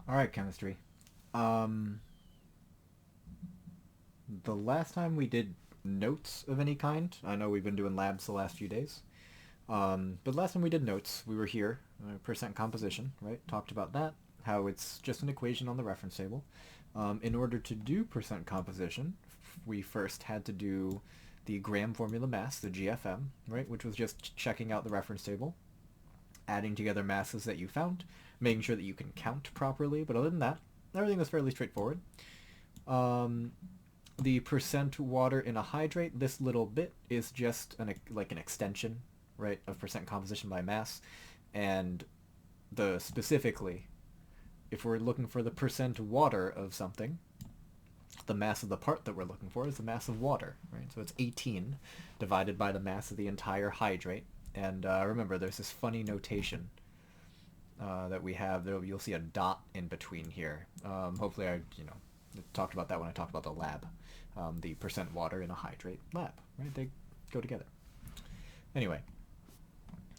Alright, chemistry. Um, the last time we did notes of any kind, I know we've been doing labs the last few days, but last time we did notes, we were here, percent composition, right? Talked about that, how it's just an equation on the reference table. In order to do percent composition, we first had to do the gram formula mass, the GFM, right? Which was just checking out the reference table, adding together masses that you found, making sure that you can count properly, but other than that, everything was fairly straightforward. Um, the percent water in a hydrate, this little bit is just like an extension, right, of percent composition by mass, and the specifically, if we're looking for the percent water of something, the mass of the part that we're looking for is the mass of water, right? So it's 18 divided by the mass of the entire hydrate. And remember, there's this funny notation that we have. You'll see a dot in between here. Hopefully, I talked about that when I talked about the lab, the percent water in a hydrate lab. Right? They go together. Anyway,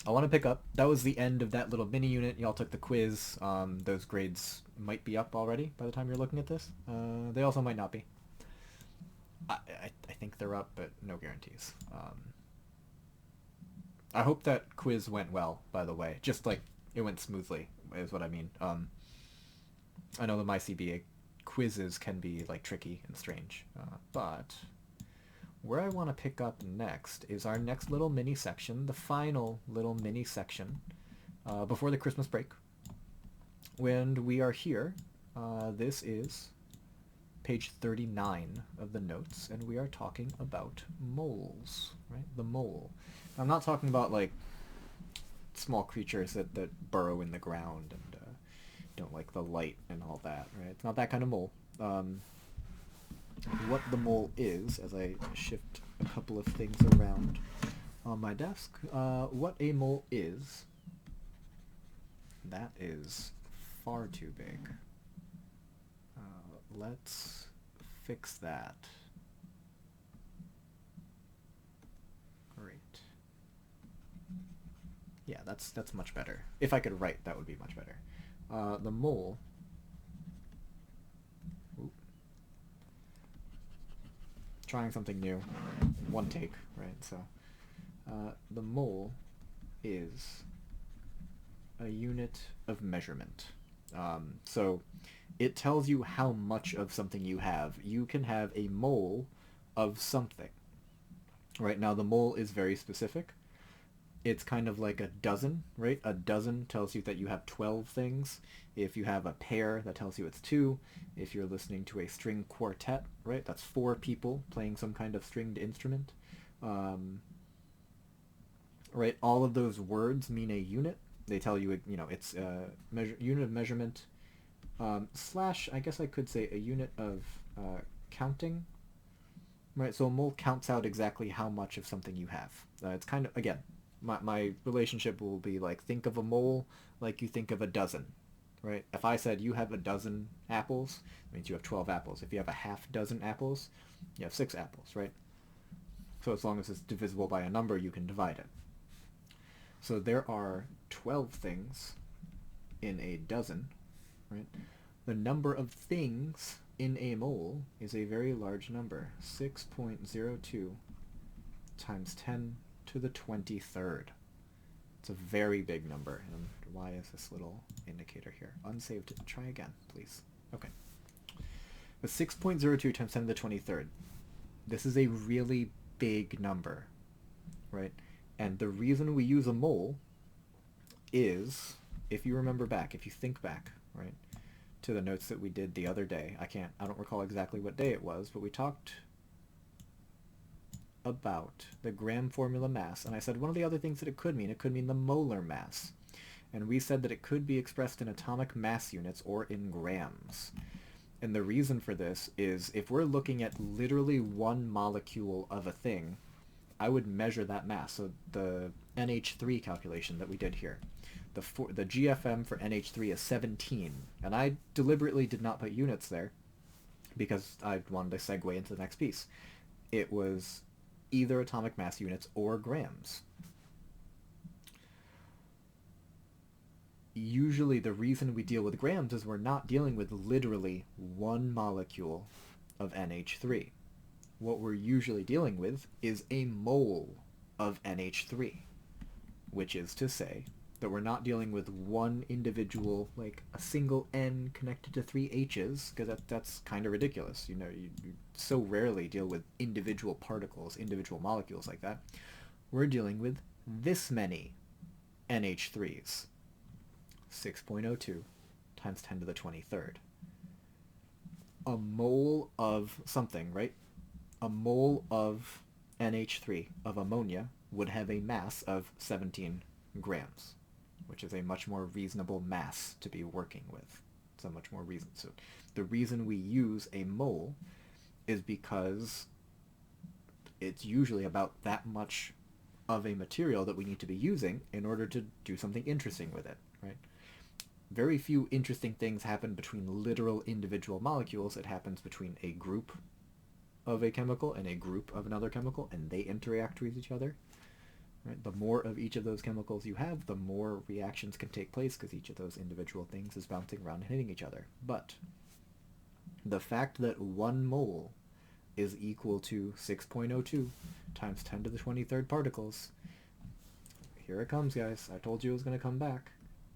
I want to pick up. That was the end of that little mini unit. Y'all took the quiz. Those grades might be up already by the time you're looking at this. They also might not be. I think they're up, but no guarantees. I hope that quiz went well, by the way. Just like it went smoothly, is what I mean. I know the MyCBA quizzes can be like tricky and strange, but where I want to pick up next is our next little mini section, the final little mini section before the Christmas break. When we are here, this is page 39 of the notes, and we are talking about moles, right? The mole. I'm not talking about like small creatures that burrow in the ground and don't like the light and all that, right? It's not that kind of mole. What the mole is, as I shift a couple of things around on my desk, what a mole is, that is far too big. Let's fix that. Great. Yeah, that's much better. If I could write, that would be much better. The mole. Oop, trying something new. One take, right? So, the mole is a unit of measurement. So it tells you how much of something you have. You can have a mole of something. Right now, the mole is very specific. It's kind of like a dozen, right? A dozen tells you that you have 12 things. If you have a pair, that tells you it's two. If you're listening to a string quartet, right, that's four people playing some kind of stringed instrument. Right, all of those words mean a unit. They tell you, it's a unit of measurement slash, I guess I could say a unit of counting. Right, so a mole counts out exactly how much of something you have. It's kind of, again, my relationship will be like, think of a mole like you think of a dozen, right? If I said you have a dozen apples, it means you have 12 apples. If you have a half dozen apples, you have 6 apples, right? So as long as it's divisible by a number, you can divide it. So there are 12 things in a dozen, right? The number of things in a mole is a very large number, 6.02 times 10 to the 23rd. It's a very big number. And why is this little indicator here? Unsaved. Try again, please. Okay. But 6.02 times 10 to the 23rd. This is a really big number, right? And the reason we use a mole is, if you remember back, if you think back, right, to the notes that we did the other day. I don't recall exactly what day it was, but we talked about the gram formula mass, and I said one of the other things that it could mean the molar mass. And we said that it could be expressed in atomic mass units or in grams. And the reason for this is if we're looking at literally one molecule of a thing, I would measure that mass. So the NH3 calculation that we did here, the GFM for NH3 is 17, and I deliberately did not put units there because I wanted to segue into the next piece. It was either atomic mass units or grams. usually the reason we deal with grams is we're not dealing with literally one molecule of NH3. What we're usually dealing with is a mole of NH3, which is to say that we're not dealing with one individual, like a single N connected to three H's, because that's kind of ridiculous. You so rarely deal with individual particles, individual molecules like that. We're dealing with this many NH3s, 6.02 times 10 to the 23rd. A mole of something, right? A mole of NH3, of ammonia, would have a mass of 17 grams, which is a much more reasonable mass to be working with. It's a much more reason. So the reason we use a mole is because it's usually about that much of a material that we need to be using in order to do something interesting with it, right? Very few interesting things happen between literal individual molecules. It happens between a group of a chemical and a group of another chemical, and they interact with each other. Right? The more of each of those chemicals you have, the more reactions can take place, because each of those individual things is bouncing around and hitting each other. But the fact that 1 mole is equal to 6.02 times 10 to the 23rd particles, here it comes, guys. I told you it was going to come back.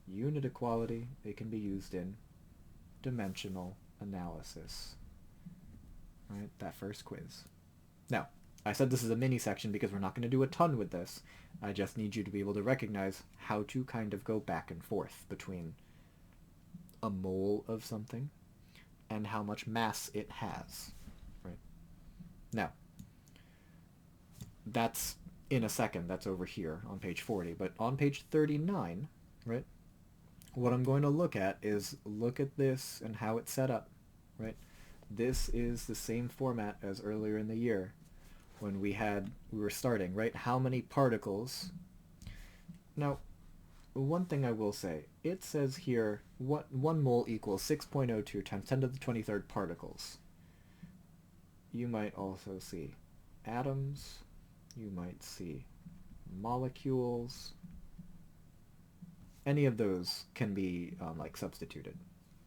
Unit equality, it can be used in dimensional analysis. Right? That first quiz. Now, I said this is a mini section because we're not going to do a ton with this. I just need you to be able to recognize how to kind of go back and forth between a mole of something and how much mass it has. Right? Now, that's in a second. That's over here on page 40. But on page 39, right, what I'm going to look at is look at this and how it's set up. Right? This is the same format as earlier in the year when we were starting, right? How many particles? Now, one thing I will say, it says here, 1 mole equals 6.02 times 10 to the 23rd particles. You might also see atoms. You might see molecules. Any of those can be like substituted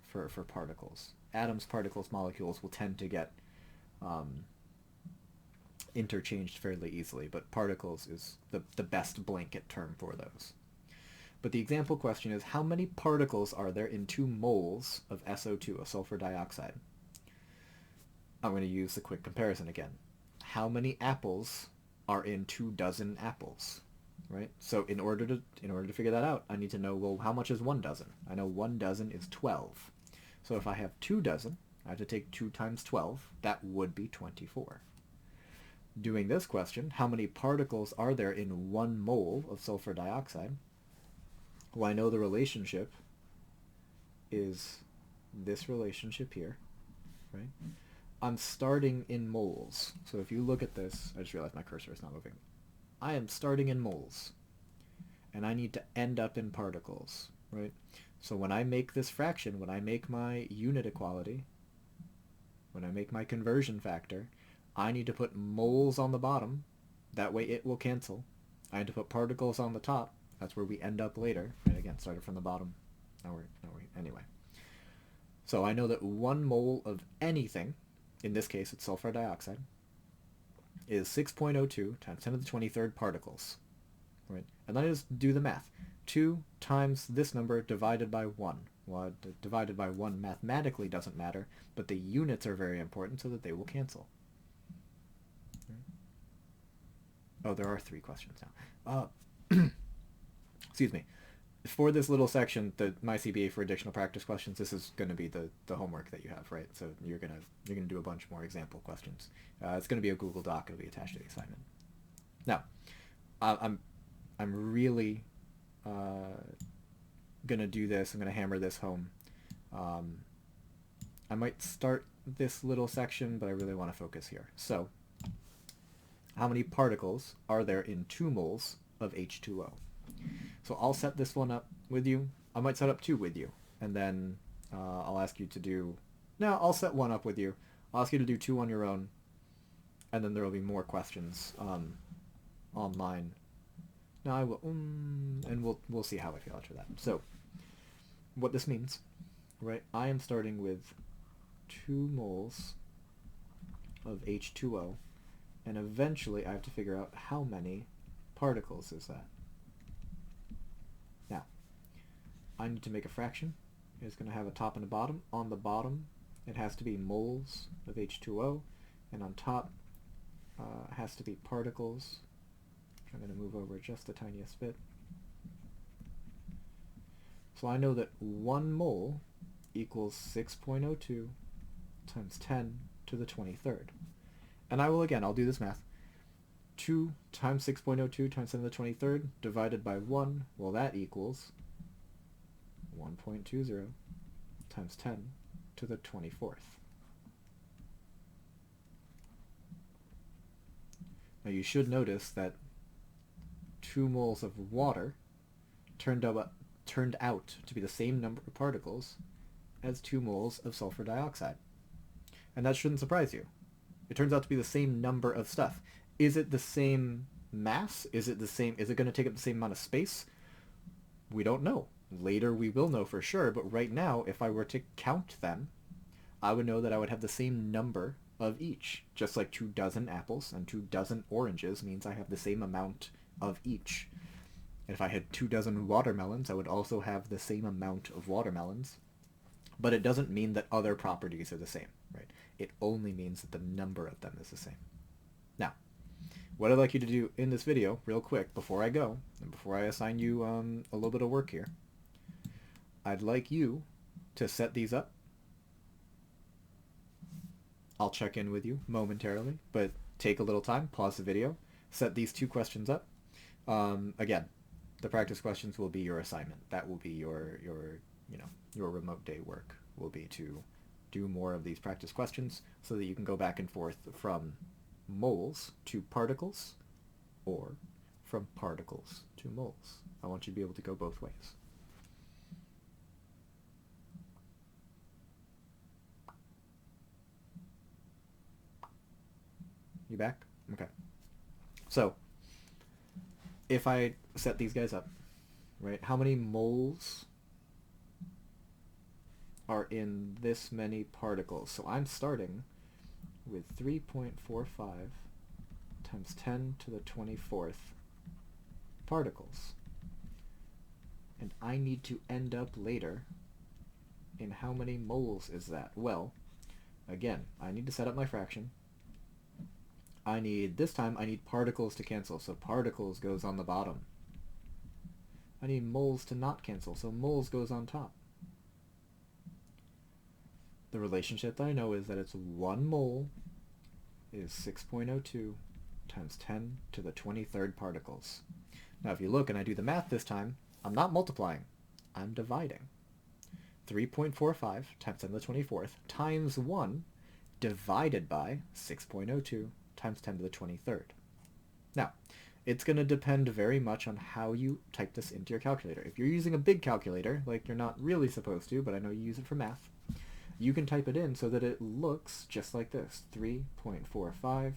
for particles. Atoms, particles, molecules will tend to get interchanged fairly easily, but particles is the best blanket term for those. But the example question is, how many particles are there in 2 moles of SO2, a sulfur dioxide? I'm going to use the quick comparison again. How many apples are in 2 dozen apples? Right? So in order to figure that out, I need to know, well, how much is 1 dozen? I know 1 dozen is 12. So if I have 2 dozen, I have to take 2 times 12. That would be 24. Doing this question, how many particles are there in 1 mole of sulfur dioxide? Well, I know the relationship is this relationship here, right? I'm starting in moles. So if you look at this, I just realized my cursor is not moving. I am starting in moles, and I need to end up in particles, right? So when I make this fraction, when I make my unit equality, when I make my conversion factor, I need to put moles on the bottom. That way it will cancel. I need to put particles on the top. That's where we end up later. And again, started from the bottom. Anyway. So I know that 1 mole of anything, in this case it's sulfur dioxide, is 6.02 times 10 to the 23rd particles. Right? And then I just do the math. 2 times this number divided by 1. Well, divided by 1 mathematically doesn't matter, but the units are very important so that they will cancel. Oh, there are 3 questions now. Excuse me. For this little section, my CBA for additional practice questions, this is going to be the homework that you have, right? So you're gonna do a bunch more example questions. It's going to be a Google Doc. It'll be attached to the assignment. Now, I'm really gonna do this. I'm gonna hammer this home. I might start this little section, but I really want to focus here. So, how many particles are there in 2 moles of H2O? So I'll set this one up with you. I might set up 2 with you, and then I'll ask you to do... No, I'll set 1 up with you. I'll ask you to do 2 on your own, and then there will be more questions online. No, I will... and we'll see how I feel after that. So, what this means, right? I am starting with 2 moles of H2O, and eventually I have to figure out how many particles is that. Now, I need to make a fraction. It's going to have a top and a bottom. On the bottom, it has to be moles of H2O, and on top, it has to be particles. I'm going to move over just the tiniest bit. So I know that 1 mole equals 6.02 times 10 to the 23rd. And I will, again, I'll do this math. 2 times 6.02 times 10 to the 23rd divided by 1, well, that equals 1.20 times 10 to the 24th. Now you should notice that 2 moles of water turned out to be the same number of particles as 2 moles of sulfur dioxide. And that shouldn't surprise you. It turns out to be the same number of stuff. Is it the same mass? Is it going to take up the same amount of space? We don't know. Later we will know for sure, but right now, if I were to count them, I would know that I would have the same number of each. Just like 2 dozen apples and 2 dozen oranges means I have the same amount of each. And if I had 2 dozen watermelons, I would also have the same amount of watermelons. But it doesn't mean that other properties are the same, right? It only means that the number of them is the same. Now, what I'd like you to do in this video, real quick, before I go, and before I assign you a little bit of work here, I'd like you to set these up. I'll check in with you momentarily, but take a little time, pause the video, set these 2 questions up. Again, the practice questions will be your assignment. That will be your remote day work, will be to do more of these practice questions so that you can go back and forth from moles to particles or from particles to moles. I want you to be able to go both ways. You back? Okay. So, if I set these guys up, right, how many moles are in this many particles? So I'm starting with 3.45 times 10 to the 24th particles. And I need to end up later in how many moles is that? Well, again, I need to set up my fraction. This time I need particles to cancel, so particles goes on the bottom. I need moles to not cancel, so moles goes on top. The relationship that I know is that it's 1 mole is 6.02 times 10 to the 23rd particles. Now if you look and I do the math this time, I'm not multiplying, I'm dividing. 3.45 times 10 to the 24th times 1 divided by 6.02 times 10 to the 23rd. Now, it's going to depend very much on how you type this into your calculator. If you're using a big calculator, like you're not really supposed to, but I know you use it for math, you can type it in so that it looks just like this. 3.45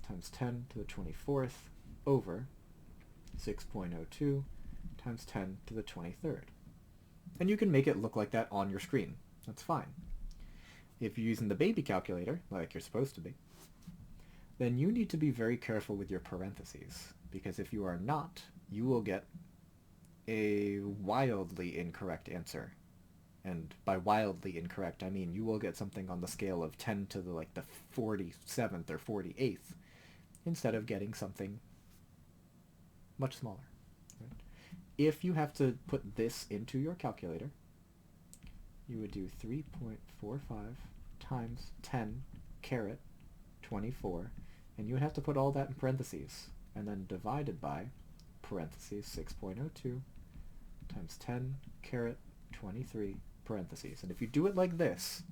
times 10 to the 24th over 6.02 times 10 to the 23rd. And you can make it look like that on your screen. That's fine. If you're using the baby calculator, like you're supposed to be, then you need to be very careful with your parentheses, because if you are not, you will get a wildly incorrect answer. And by wildly incorrect, I mean you will get something on the scale of 10 to the 47th or 48th, instead of getting something much smaller. Right? If you have to put this into your calculator, you would do 3.45 times 10 caret 24, and you would have to put all that in parentheses, and then divided by parentheses 6.02 times 10 caret 23 parentheses. And if you do it like this,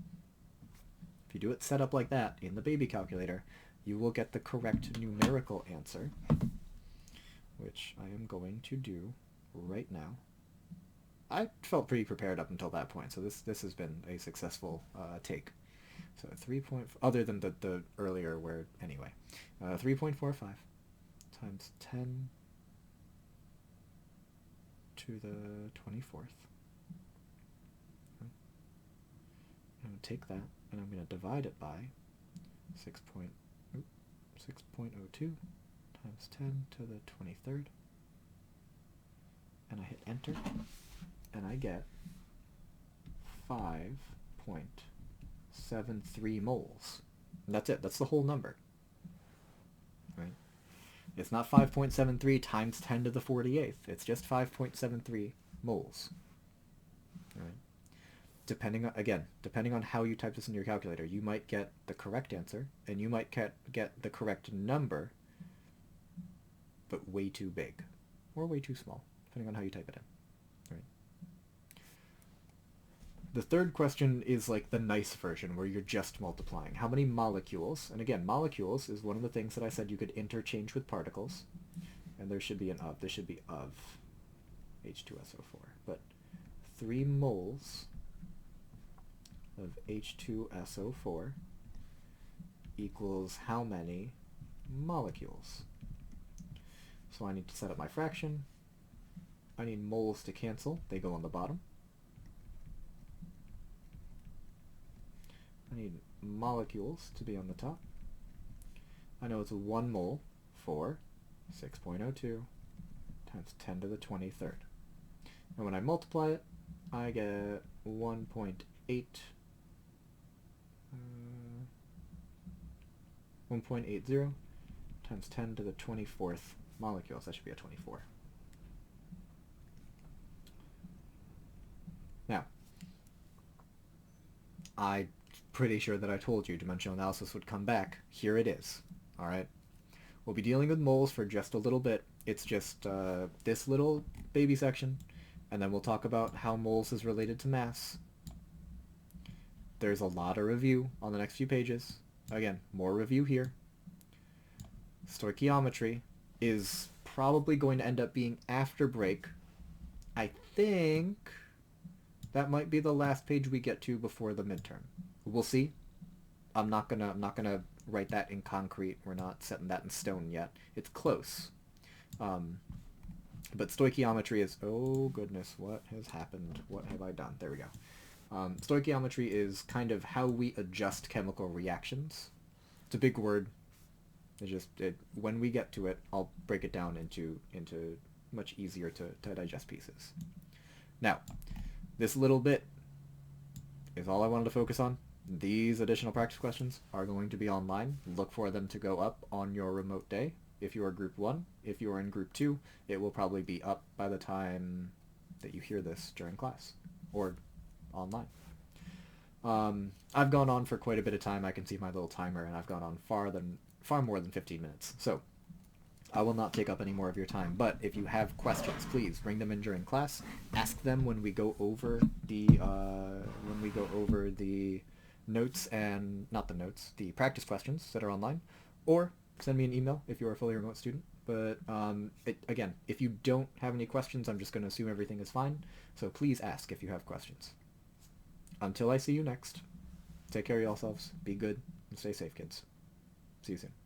if you do it set up like that in the baby calculator, you will get the correct numerical answer, which I am going to do right now. I felt pretty prepared up until that point, so this has been a successful take. So 3. Other than the earlier where, anyway, 3.45 times 10 to the 24th to take that and I'm going to divide it by 6.02 times 10 to the 23rd. And I hit enter, and I get 5.73 moles. And that's it. That's the whole number. Right? It's not 5.73 times 10 to the 48th. It's just 5.73 moles. Right? Depending on how you type this in your calculator, you might get the correct answer, and you might get the correct number, but way too big, or way too small, depending on how you type it in. Right? The third question is like the nice version, where you're just multiplying. How many molecules? And again, molecules is one of the things that I said you could interchange with particles, and there should be an of. This should be of H2SO4. But 3 moles of H2SO4 equals how many molecules? So I need to set up my fraction. I need moles to cancel. They go on the bottom. I need molecules to be on the top. I know it's 1 mole for 6.02 times 10 to the 23rd. And when I multiply it, I get 1.80 times 10 to the 24th molecules. That should be a 24. Now, I'm pretty sure that I told you dimensional analysis would come back. Here it is. Alright? We'll be dealing with moles for just a little bit. It's just this little baby section, and then we'll talk about how moles is related to mass. There's a lot of review on the next few pages. Again, more review here. Stoichiometry is probably going to end up being after break. I think that might be the last page we get to before the midterm. We'll see. I'm not gonna write that in concrete. We're not setting that in stone yet. It's close. But stoichiometry is, oh goodness, what has happened? What have I done? There we go. Stoichiometry is kind of how we adjust chemical reactions. It's a big word. When we get to it, I'll break it down into much easier to digest pieces. Now, this little bit is all I wanted to focus on. These additional practice questions are going to be online. Look for them to go up on your remote day. If you are group 1, if you are in group 2, it will probably be up by the time that you hear this during class or online. I've gone on for quite a bit of time. I can see my little timer, and I've gone on far more than 15 minutes. So I will not take up any more of your time, but if you have questions, please bring them in during class. Ask them when we go over the notes, and not the notes, the practice questions that are online, or send me an email if you're a fully remote student. But again, if you don't have any questions, I'm just going to assume everything is fine. So please ask if you have questions. Until I see you next, take care of yourselves, be good, and stay safe, kids. See you soon.